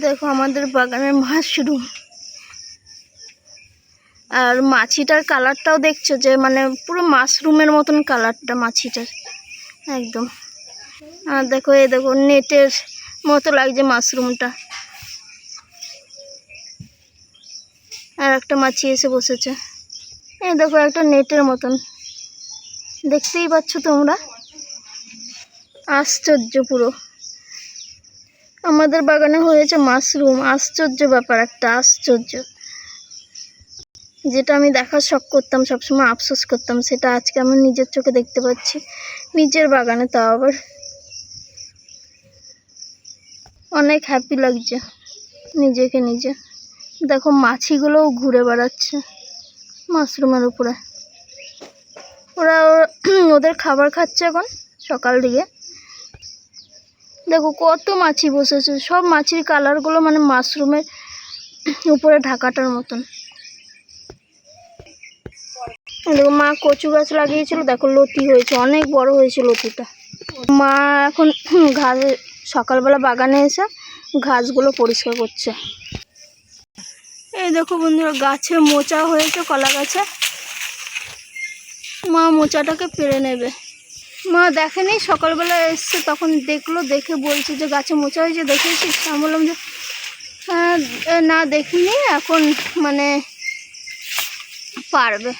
দেখো আমাদের বাগানের মাশরুম, আর মাছিটার কালারটাও দেখছো যে মানে পুরো মাশরুমের মতন কালারটা মাছিটার একদম। আর দেখো এই দেখো নেটের মতো লাগছে মাশরুমটা। আর একটা মাছি এসে বসেছে, এই দেখো একটা নেটের মতন, দেখতেই পাচ্ছ তোমরা। আশ্চর্য পুরো, আমাদের বাগানে হয়েছে মাশরুম, আশ্চর্য ব্যাপার, একটা আশ্চর্য। যেটা আমি দেখার শখ করতাম, সবসময় আফসোস করতাম, সেটা আজকে আমি নিজের চোখে দেখতে পাচ্ছি, নিজের বাগানে। তাও আবার অনেক হ্যাপি লাগছে নিজেকে নিজে। দেখো মাছিগুলোও ঘুরে বেড়াচ্ছে মাশরুমের উপরে, ওরা ওদের খাবার খাচ্ছে এখন সকাল দিকে। দেখো কত মাছি বসেছে, সব মাছির কালারগুলো মানে মাশরুমের উপরে ঢাকাটার মতন। দেখো মা কচু গাছ লাগিয়েছিল, দেখো লতি হয়েছে, অনেক বড় হয়েছে লতিটা। মা এখন ঘাস, সকালবেলা বাগানে এসে ঘাসগুলো পরিষ্কার করছে। এই দেখো বন্ধুরা, গাছে মোচা হয়েছে, কলা গাছে। মা মোচাটাকে পেড়ে নেবে। মা দেখেনি, সকালবেলা এসছে তখন দেখলো, দেখে বলছে যে গাছে মোচা হয়েছে, দেখেছিস? আমি বললাম যে হ্যাঁ, না দেখিনি, এখন মানে পারবে।